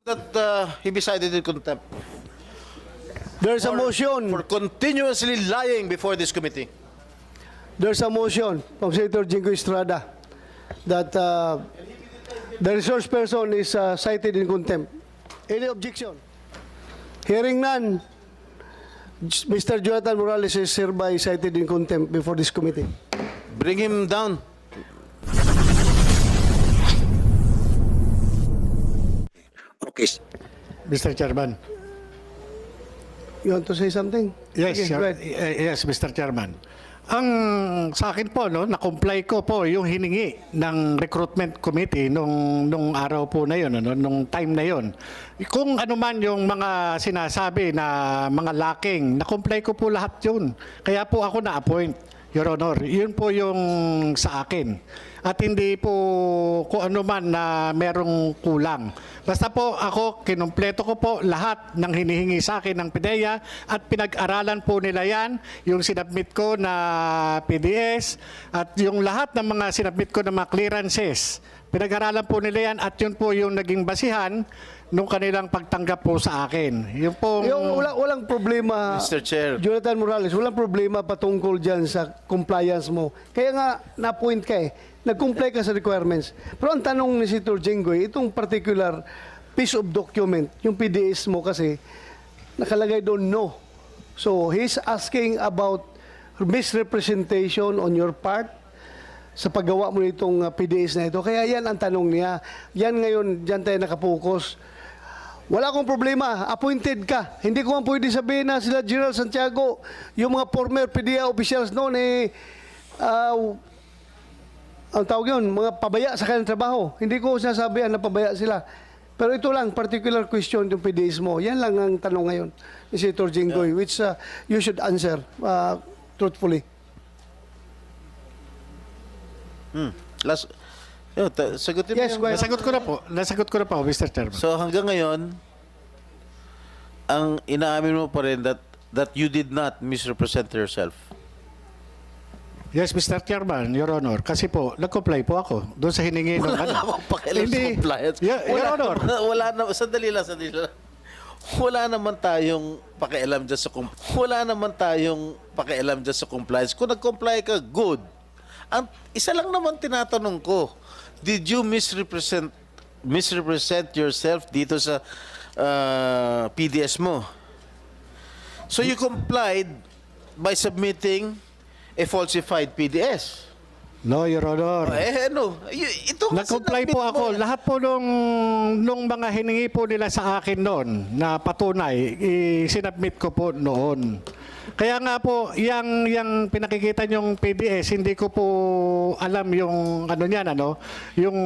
That he be cited in contempt There's a motion. for continuously lying before this committee. There's a motion from Senator Jingo Estrada that the resource person is cited in contempt. Any objection? Hearing none, Mr. Jonathan Morales is hereby cited in contempt before this committee. Bring him down. Okay. Mr. Chairman. You want to say something? Yes, Okay, go ahead. yes, Mr. Chairman. Ang sa akin po, no, na-comply ko po yung hiningi ng recruitment committee nung araw po na yun, nung time na yun. Kung ano man yung mga sinasabi na mga lacking, na-comply ko po lahat yun. Kaya po ako na-appoint, Your Honor. Yun po yung sa akin. At hindi po kung ano man na merong kulang. Basta po ako, kinumpleto ko po lahat ng hinihingi sa akin ng PIDEA at pinag-aralan po nila yan, yung sinabmit ko na PDS at yung lahat ng mga sinabmit ko na mga clearances. Pinag-aralan po nila yan at yun po yung naging basihan nung kanilang pagtanggap po sa akin. Yung pong... Walang problema, Mr. Chair. Jonathan Morales, walang problema patungkol dyan sa compliance mo. Kaya nga, na-point ka eh. Nag-comply ka sa requirements. Pero ang tanong ni Senator Jinggoy, itong particular piece of document, yung PDS mo kasi, nakalagay doon no. So, he's asking about misrepresentation on your part sa paggawa mo nitong PDS na ito. Kaya yan ang tanong niya. Yan ngayon, dyan tayo nakapokus. Wala akong problema, appointed ka. Hindi ko man pwede sabihin na sila General Santiago, yung mga former PDEA officials noon ang tawag yun, mga pabaya sa kanilang trabaho. Hindi ko sinasabihan na pabaya sila. Pero ito lang, particular question yung PDS mo. Yan lang ang tanong ngayon ni Senator Jinggoy, which you should answer truthfully. Sagutin Yes, mo yan. Nasagot ko na po, Mr. Chairman. So hanggang ngayon, ang inaamin mo pa rin that you did not misrepresent yourself. Yes, Mr. Chairman, Your Honor. Kasi po, nag-comply po ako doon sa hiningi ng Wala namang pakialam sa compliance. Your Honor. Wala na, sandali lang. Wala naman tayong pakialam dyan sa compliance. Kung nag-comply ka, good. Ang isa lang naman tinatanong ko, did you misrepresent yourself dito sa PDS mo? So you complied by submitting a falsified PDS. No, Your Honor. Ito nga Nag-comply sinabit po ako. mo. Lahat po nung mga hiningi po nila sa akin noon na patunay, sinabmit ko po noon. Kaya nga po, yung pinakikita niyong PDS, hindi ko po alam yung ano niyan, yung...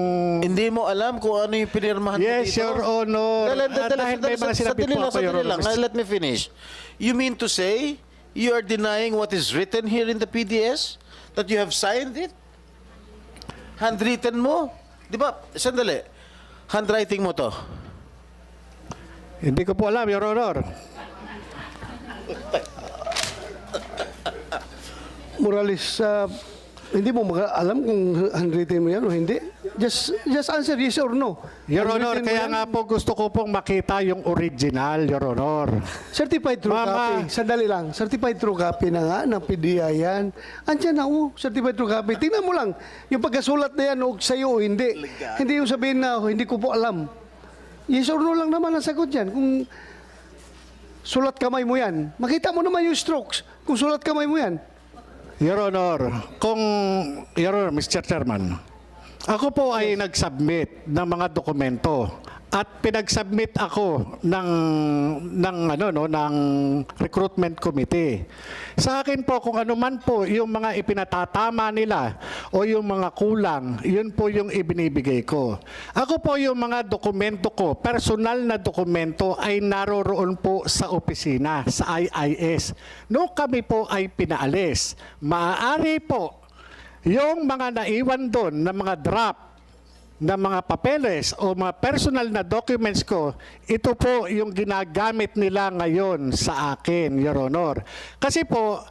Hindi mo alam kung ano yung pinirmahan mo Yes, dito? Your Honor. Dahil may mga sinabit po ako, Your Honor. Let me finish. You mean to say, you are denying what is written here in the PDS? That you have signed it? Handwritten mo? Di ba? Sandali. Handwriting mo to. Hindi ko po alam, Your Honor. Morales, hindi mo alam kung handwritten mo yan o hindi? Just answer yes or no. Your Honor, Handwritten mo kaya yan? nga po gusto ko pong makita yung original, Your Honor. Certified true copy. Sandali lang. Certified true copy na nga ng PDEA yan. Andiyan na, certified true copy. Tingnan mo lang, yung pagkasulat na yan, o sa'yo o hindi. Hindi yung sabihin na, hindi ko po alam. Yes or no lang naman ang sagot yan. Kung sulat kamay mo yan, makita mo naman yung strokes kung sulat kamay mo yan. Your Honor, Your Honor, Mr. Chairman, ako po ay nag-submit ng mga dokumento at pinag-submit ako ng recruitment committee. Sa akin po, kung ano man po yung mga ipinatatama nila o yung mga kulang, yun po yung ibinibigay ko. Ako po yung mga dokumento ko, personal na dokumento ay naroroon po sa opisina, sa IIS. Noong kami po ay pinaalis, maaari po yung mga naiwan doon na mga draft na mga papeles o mga personal na documents ko, ito po yung ginagamit nila ngayon sa akin, Your Honor. Kasi po,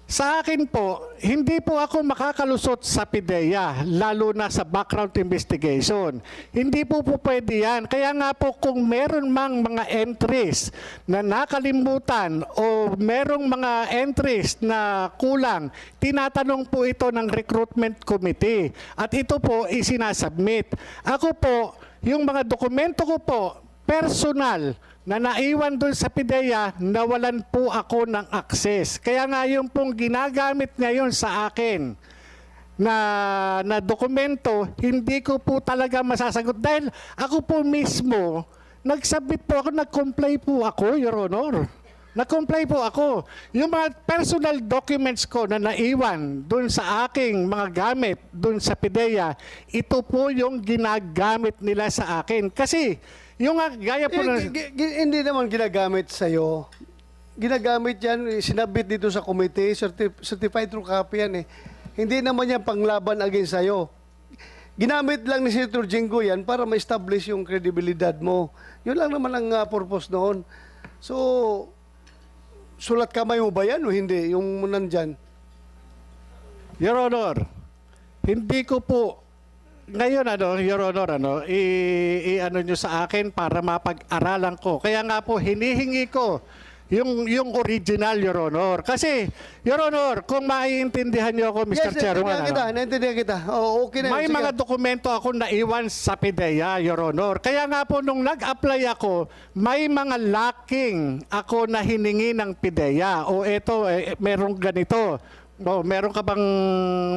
Sa akin po, hindi po ako makakalusot sa PIDEA, lalo na sa background investigation. Hindi po pwede yan. Kaya nga po kung meron mang mga entries na nakalimutan o merong mga entries na kulang, tinatanong po ito ng recruitment committee. At ito po isinasubmit. Ako po, yung mga dokumento ko po, personal, na naiwan doon sa PIDEA, nawalan po ako ng access. Kaya nga yung pong ginagamit ngayon sa akin na dokumento, hindi ko po talaga masasagot. Dahil ako po mismo, nagsubmit po ako, nag-comply po ako, Your Honor. Nag-comply po ako. Yung mga personal documents ko na naiwan doon sa aking mga gamit doon sa PIDEA, ito po yung ginagamit nila sa akin. Kasi, yung gaya po na... Hindi naman ginagamit sa'yo. Ginagamit yan, sinabit dito sa committee, certified true copy yan eh. Hindi naman yan panglaban against sa'yo. Ginamit lang ni Senator Jinggo yan para ma-establish yung credibilidad mo. Yun lang naman ang purpose noon. So, sulat kamay mo ba yan o hindi? Yung nandyan? Your Honor, hindi ko po ngayon Your Honor, ano nyo sa akin para mapag-aralan ko. Kaya nga po hinihingi ko yung original, Your Honor. Kasi, Your Honor, kung maiintindihan niyo ako, Mr. Chairman, naintindihan kita. Oh, okay na. may Sige. mga dokumento ako na iwan sa PIDEA, Your Honor. Kaya nga po, nung nag-apply ako, may mga lacking ako na hiningi ng PIDEA. O eto, merong ganito. O, meron ka bang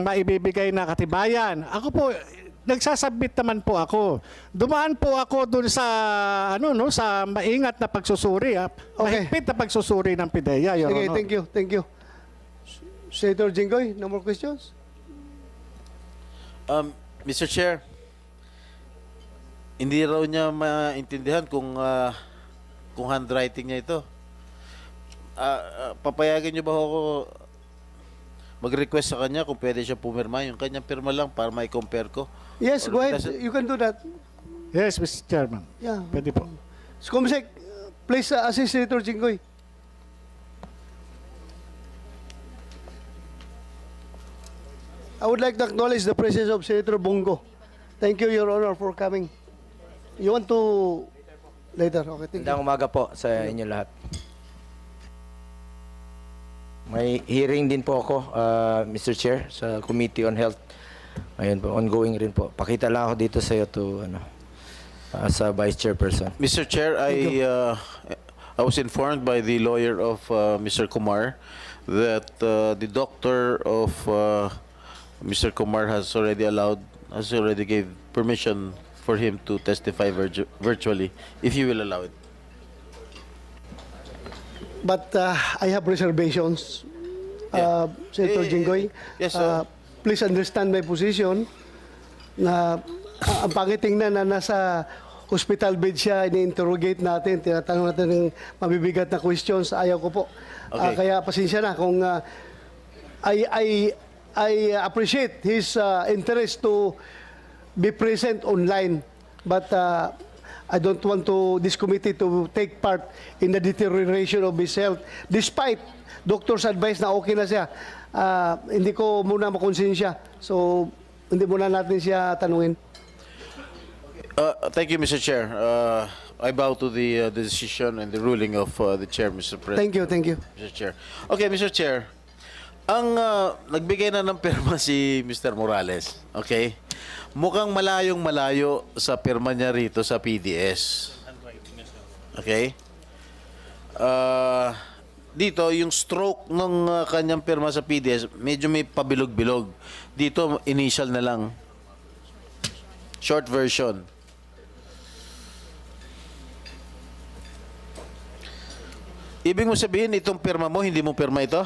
maibibigay na katibayan? Ako po, nagsasubmit naman po ako. Dumaan po ako dun sa sa maingat na pagsusuri, mahigpit na pagsusuri ng PIDEA, Your Sige, Honor. thank you. Senator Jinggoy, no more questions? Mr. Chair, hindi raw niya maintindihan kung handwriting niya ito. Papayagan niyo ba ako mag-request sa kanya kung pwede siya pumirma? Yung kanyang pirma lang para mai-compare ko. Yes, Or go ahead. does it- You can do that. Yes, Mr. Chairman. Yeah. Pwede po. Comsec, please assist Senator Jinggoy. I would like to acknowledge the presence of Senator Bongo. Thank you, Your Honor, for coming. You want to... Later, okay, thank you. Magandang umaga po sa inyo lahat. May hearing din po ako, Mr. Chair, sa Committee on Health. Ayun po, ongoing rin po. Pakita lang ako dito sa iyo sa Vice Chairperson. Mr. Chair, I was informed by the lawyer of Mr. Kumar that the doctor of Mr. Kumar has already gave permission for him to testify virtually, if you will allow it. But I have reservations, Senator Jinggoy. Yes, sir. Please understand my position na ang pangitingnan na nasa hospital bed siya, ini-interrogate natin, tinatanong natin ng mabibigat na questions. Ayaw ko po. Okay. Kaya pasensya na kung I appreciate his interest to be present online. But I don't want this committee to take part in the deterioration of his health. Despite doctor's advice na okay na siya, hindi ko muna makonsensya. So, hindi muna natin siya tanungin. Thank you, Mr. Chair. I bow to the decision and the ruling of the Chair, Mr. President. Thank you. Mr. Chair. Okay, Mr. Chair. Ang nagbigay na ng pirma si Mr. Morales. Okay? Mukhang malayo sa pirma niya rito sa PDS. Okay? Dito, yung stroke ng kanyang pirma sa PDS, medyo may pabilog-bilog. Dito, initial na lang. Short version. Ibig mo sabihin, itong pirma mo, hindi mo pirma ito?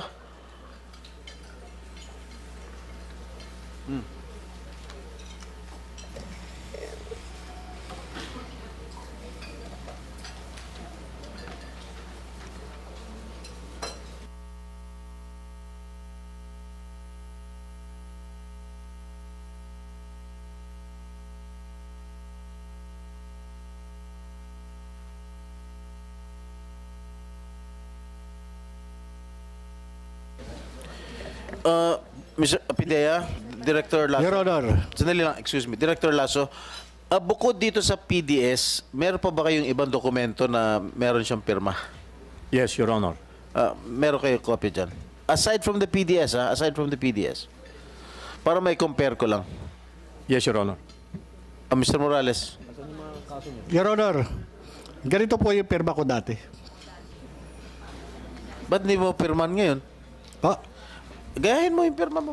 Mr. Pidea, Director Lasso. Your Honor. Sandali lang, excuse me. Director Lasso, bukod dito sa PDS, meron pa ba kayong ibang dokumento na meron siyang pirma? Yes, Your Honor. Meron kayo copy dyan? Aside from the PDS, aside from the PDS. Para may compare ko lang. Yes, Your Honor. Mr. Morales. Your Honor, ganito po yung pirma ko dati. Ba't hindi mo pirman ngayon? Oh, Gayahin mo yung pirma mo.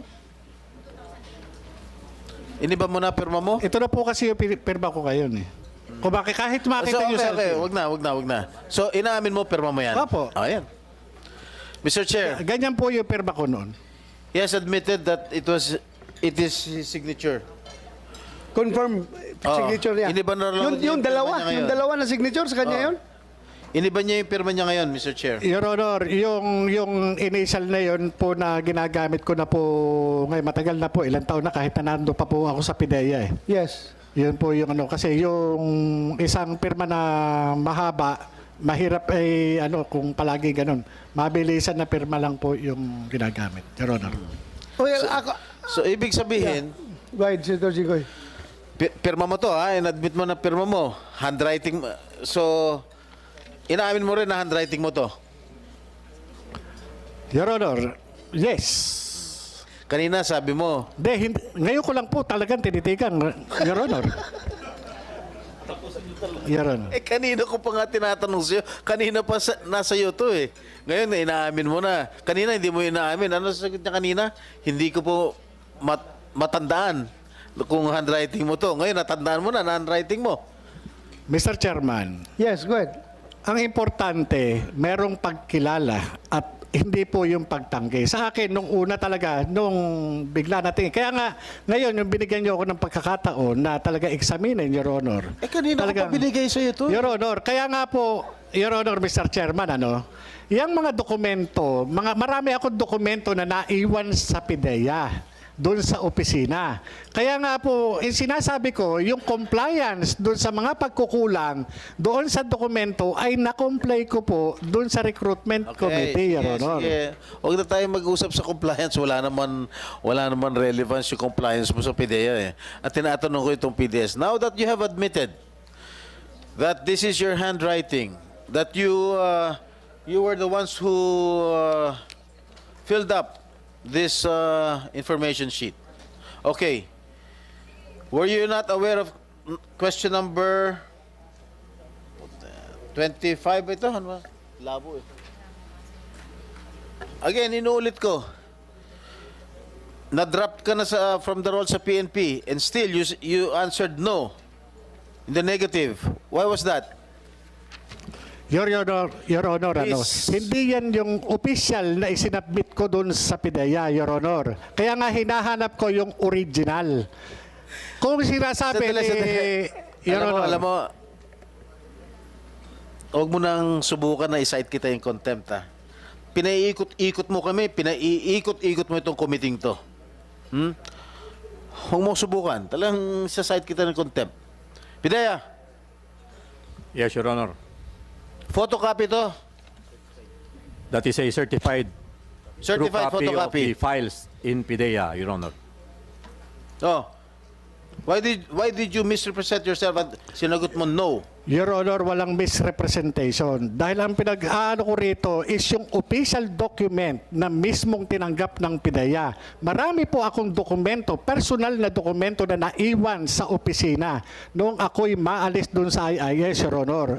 Iniba mo na pirma mo? ito na po kasi yung pirma ko ngayon eh. Kung bakit kahit So, makita nyo okay, sa... wag na. So, inaamin mo, pirma mo yan? Opo. Ayan. Mr. Chair, Ganyan po yung pirma ko noon. he has admitted that it is his signature. Confirm signature niya. Iniba na lang Yung yung dalawa, pirma niya yung ngayon. dalawa na signature sa kanya yun? Iniba niya yung pirma niya ngayon, Mr. Chair. Your Honor, yung initial na yun po na ginagamit ko na po ngayon, matagal na po, ilang taon na kahit na nando pa po ako sa PIDEA eh. Yes. Yun po yung ano, kasi yung isang pirma na mahaba, mahirap eh, ano, kung palagi ganun. Mabilisan na pirma lang po yung ginagamit, Your Honor. Well, ako... So, ibig sabihin, Go ahead, Senator Jinggoy. pirma mo to, in-admit mo na pirma mo. Handwriting, so, inaamin mo rin na handwriting mo to. Your Honor, yes. Kanina sabi mo, Hindi, ngayon ko lang po talagang tinitigan, Your Honor. Your Honor. kanina ko pa nga tinatanong sa'yo. Kanina pa nasa iyo to eh. Ngayon, inaamin mo na. Kanina, hindi mo inaamin. Ano sagot niya kanina? Hindi ko po matandaan kung handwriting mo to. Ngayon, natandaan mo na handwriting mo. Mr. Chairman, Yes, go ahead. ang importante, merong pagkilala at hindi po yung pagtanggi. Sa akin, nung una talaga, nung bigla natin. Kaya nga, ngayon, yung binigyan niyo ako ng pagkakataon na talaga examinin, Your Honor. Kanina ko pa binigay sa'yo to. Your Honor, kaya nga po, Your Honor, Mr. Chairman, yung mga dokumento, marami akong dokumento na naiwan sa PIDEA doon sa opisina. Kaya nga po, sinasabi ko, yung compliance doon sa mga pagkukulang doon sa dokumento ay na-comply ko po doon sa recruitment committee, Your Honor. Sige. Huwag na tayo mag-usap sa compliance. Wala naman relevance yung compliance mo sa PDEA eh. At tinatanong ko itong PDS. Now that you have admitted that this is your handwriting, that you were the ones who filled up this information sheet. Okay. Were you not aware of question number 25 ito? Ano ba? Labo eh. Again, inuulit ko. Na-drop ka na from the role sa PNP and still you answered no. In the negative. Why was that? Your Honor, Please. hindi yan yung official na isinabmit ko doon sa PIDEA, Your Honor. Kaya nga hinahanap ko yung original. Kung sinasabi Your Honor, Alam mo, huwag mo nang subukan na i-cite kita yung contempt, ha? Pinaiikot-ikot mo kami, pinaiikot-ikot mo itong committing to. Huwag mo subukan. Talagang isa-cite kita ng contempt. Pidea, Yes, Your Honor. photocopy to. That is a certified true Certified copy of photocopy. the files in PIDEA, Your Honor. Oh. Why did you misrepresent yourself at sinagot mo no? Your Honor, walang misrepresentation. Dahil ang pinag-aano ko rito is yung official document na mismong tinanggap ng PIDEA. Marami po akong dokumento, personal na dokumento na naiwan sa opisina noong ako'y maalis doon sa IIS, Your Honor.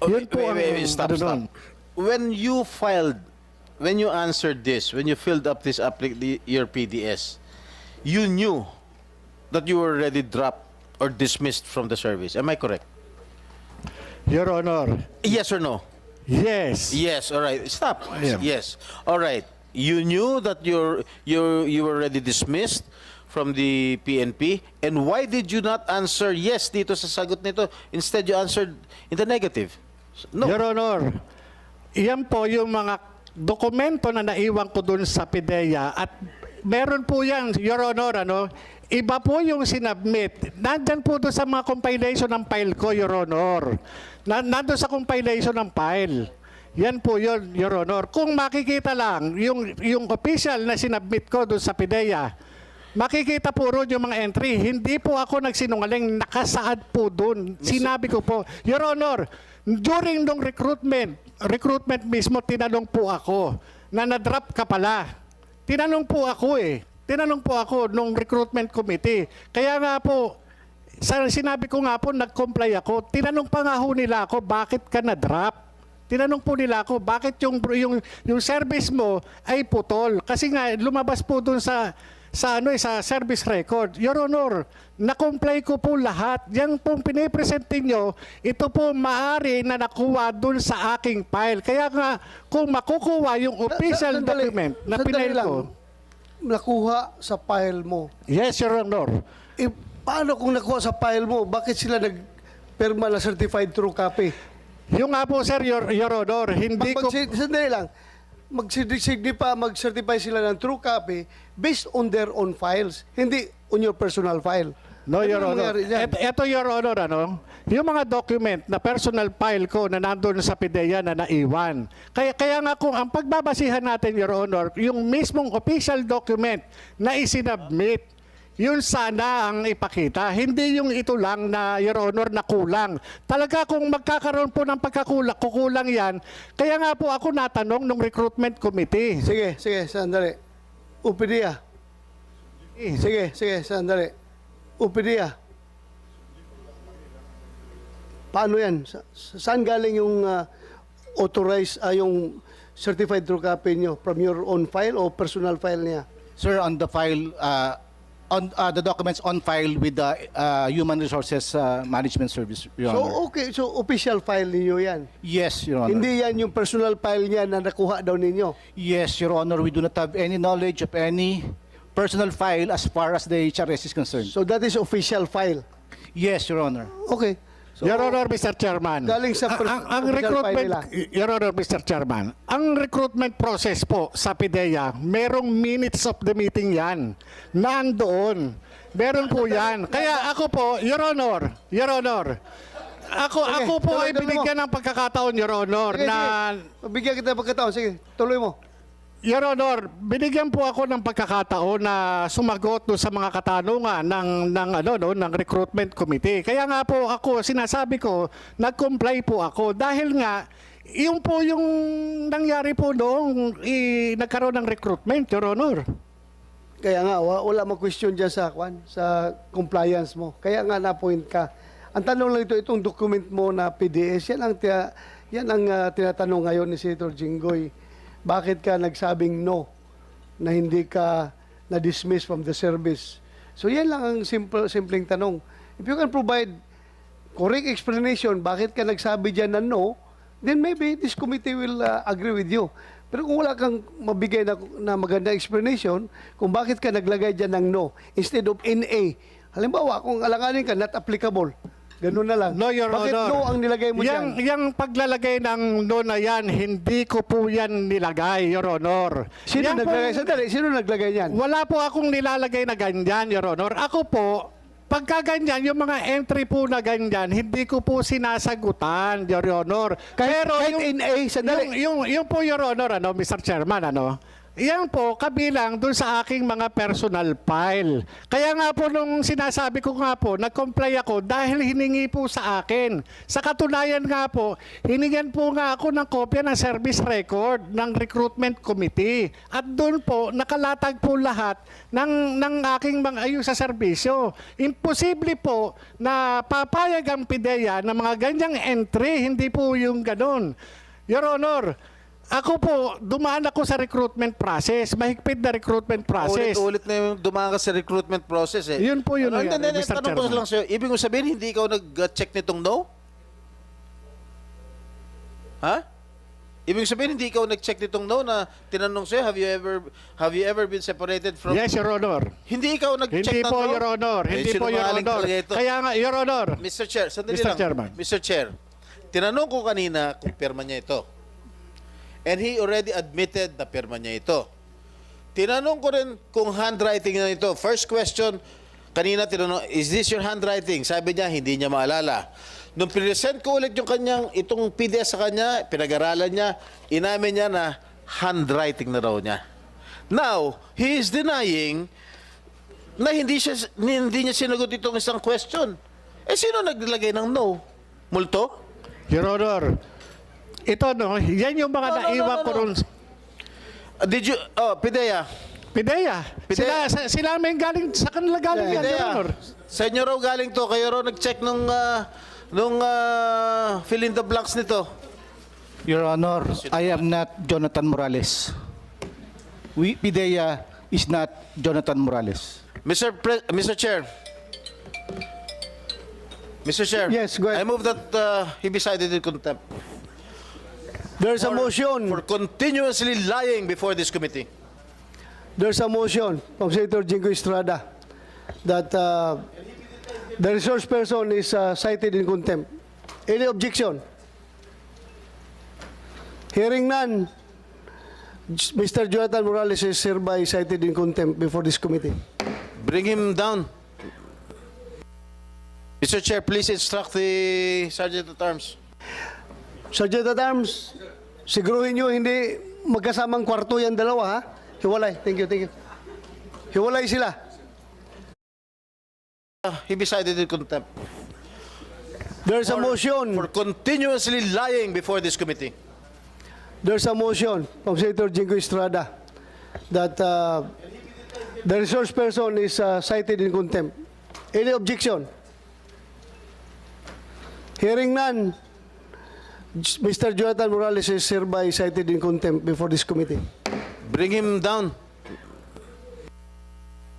Yun po ang Stop. doon. When you answered this, when you filled up this your PDS, you knew that you were already dropped or dismissed from the service. Am I correct? Your Honor, Yes or no? yes. Yes. All right. Stop. Yeah. Yes. All right. You knew that you were already dismissed from the PNP, and why did you not answer yes dito sa sagot nito? Instead, you answered in the negative. No. Your Honor, iyan po yung mga dokumento na naiwan ko doon sa PIDEA at meron po yan, Your Honor, iba po yung sinubmit. Nandyan po doon sa mga compilation ng file ko, Your Honor. Nandun sa compilation ng file. Yan po yun, Your Honor. Kung makikita lang, yung official na sinabmit ko doon sa PIDEA, makikita po roon yung mga entry. Hindi po ako nagsinungaling, nakasaad po doon. Sinabi ko po, Your Honor, during nung recruitment mismo, tinanong po ako na na-drop ka pala. Tinanong po ako nung recruitment committee. Kaya nga po, sinabi ko nga po, nag-comply ako. Tinanong pa nga ho nila ako, bakit ka na-drop? Tinanong po nila ako, bakit yung service mo ay putol? Kasi nga, lumabas po dun sa service record. Your Honor, na-comply ko po lahat. Yan pong pinipresentin nyo, ito po maaari na nakuha dun sa aking file. Kaya nga, kung makukuha yung official Sandali, document na sandali pinail lang. ko. Nakuha sa file mo. Yes, Your Honor. Eh, paano kung nakuha sa file mo, bakit sila nagpirma na certified true copy? Yung nga po, sir, Your Honor, hindi ko... Sandali lang. Mag-certify sila ng true copy based on their own files, hindi on your personal file. No, Ano Your Honor. nangyari dyan? Ito, Your Honor, yung mga document na personal file ko na nandun sa PIDEA na naiwan. Kaya nga kung ang pagbabasihan natin, Your Honor, yung mismong official document na isinabmit, yun sana ang ipakita. Hindi yung ito lang na, Your Honor, na kulang. Talaga kung magkakaroon po ng kukulang yan, kaya nga po ako natanong ng recruitment committee. Sige, sandali. Upidia. Sige, sandali. Upidia. Paano yan? Saan galing yung authorized, yung certified true copy nyo? From your own file o personal file niya? Sir, on the file, on the documents on file with the Human Resources Management Service, Your Honor. So, okay. So, official file ninyo yan. Yes, Your Honor. Hindi yan yung personal file niya na nakuha daw ninyo. Yes, Your Honor. We do not have any knowledge of any personal file as far as the HRS is concerned. So, that is official file. Yes, Your Honor. Okay. So, Your Honor, Mr. Chairman. Galing sa ang official recruitment, file nila. Your Honor, Mr. Chairman, ang recruitment process po sa PIDEA, merong minutes of the meeting yan. Nandoon. Meron po yan. Kaya ako po, Your Honor, ako po tuloy ay mo. binigyan ng pagkakataon, Your Honor, Sige, na... sige. Bigyan kita ng pagkataon. Sige, tuloy mo. Your Honor, binigyan po ako ng pagkakataon na sumagot doon sa mga katanungan ng recruitment committee. Kaya nga po ako, sinasabi ko, nag-comply po ako dahil nga yung po yung nangyari po noong nagkaroon ng recruitment, Your Honor. Kaya nga, wala mag-question dyan sa compliance mo. Kaya nga na-point ka. Ang tanong lang ito, itong document mo na PDS, yan ang tinatanong ngayon ni Senator Jinggoy. Bakit ka nagsabing no na hindi ka na-dismiss from the service? So yan lang ang simpleng tanong. If you can provide correct explanation, bakit ka nagsabi dyan na no, then maybe this committee will agree with you. Pero kung wala kang mabigay na maganda explanation, kung bakit ka naglagay dyan ng no, instead of NA, halimbawa, kung alanganin ka, not applicable, ganun na lang. No, Your Bakit Honor. no ang nilagay mo dyan? Yung paglalagay ng no na yan, hindi ko po yan nilagay, Your Honor. Sino Yan naglagay? pong- Sandali, sino naglagay yan? Wala po akong nilalagay na ganyan, Your Honor. Ako po, pagka ganyan, yung mga entry po na ganyan, hindi ko po sinasagutan, Your Honor. Kahit NA, sandali. Yung po, Your Honor, Mr. Chairman, yan po, kabilang dun sa aking mga personal file. Kaya nga po nung sinasabi ko nga po, nag-comply ako dahil hiningi po sa akin. Sa katunayan nga po, hiningan po nga ako ng kopya ng service record ng recruitment committee. At doon po, nakalatag po lahat ng aking mga ayos sa serbisyo. Imposible po na papayag ang PIDEA ng mga ganyang entry, hindi po yung ganun. Your Honor, ako po, dumaan ako sa recruitment process, mahigpit na recruitment process. Ulit-ulit na yung dumaan ka sa recruitment process eh. Yun po yun, Ano, Mr. tanong ko Chairman. lang sa'yo, ibig mo sabihin, hindi ikaw nag-check nitong no? Ha? Ibig sabihin, hindi ikaw nag-check nitong no na tinanong sa'yo, have you ever been separated from... Yes, Your Honor. Hindi ikaw nag-check Hindi ng po, no? Your Honor. Hindi po, Your sinungaling Honor. talaga ito. Kaya nga, Your Honor. Mr. Chair, sandali Mr. lang. Chairman. Mr. Chair, tinanong ko kanina kung pirma niya ito. And he already admitted na pirma niya ito. Tinanong ko rin kung handwriting na ito. First question, kanina tinanong, is this your handwriting? Sabi niya, hindi niya maalala. Nung present ko ulit yung kanyang, itong PDF sa kanya, pinag-aralan niya, inamin niya na handwriting na raw niya. Now, he is denying na hindi niya sinagot itong isang question. Eh, sino naglagay ng no? Multo? Your Honor, ito no, yan yung mga No, no, no, naiwan no, ko no. ron. Did you, Pidea, Pidea. Pidea. Sila may galing, sa kanila galing yan, Your Pidea, Honor. sa inyo raw galing to, kayo raw nag-check nung fill in the blanks nito. Your Honor, I am not Jonathan Morales. PIDEA is not Jonathan Morales. Mr. Chair. Mr. Chair. Yes, go ahead. I move that he be cited in contempt. There's a motion. For continuously lying before this committee. There's a motion from Senator Jingo Estrada that the resource person is cited in contempt. Any objection? Hearing none, Mr. Jonathan Morales is hereby cited in contempt before this committee. Bring him down. Mr. Chair, please instruct the Sergeant at Arms. Sergeant at Arms, siguruhin nyo hindi magkasamang kwarto yan dalawa, ha? Hiwalay. Thank you, thank you. Hiwalay sila. He be cited in contempt. There's a motion. For continuously lying before this committee. There's a motion from Senator Jingo Estrada that the resource person is cited in contempt. Any objection? Hearing none, Mr. Jonathan Morales is hereby cited in contempt before this committee. Bring him down.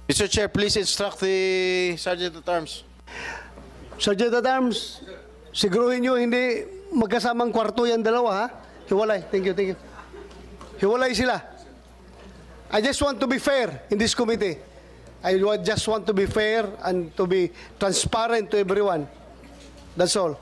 Mr. Chair, please instruct the Sergeant at Arms. Sergeant at Arms, siguruhin nyo hindi magkasamang kwarto yan dalawa, ha? Hiwalay. Thank you, thank you. Hiwalay sila. I just want to be fair in this committee. Just want to be fair and to be transparent to everyone. That's all.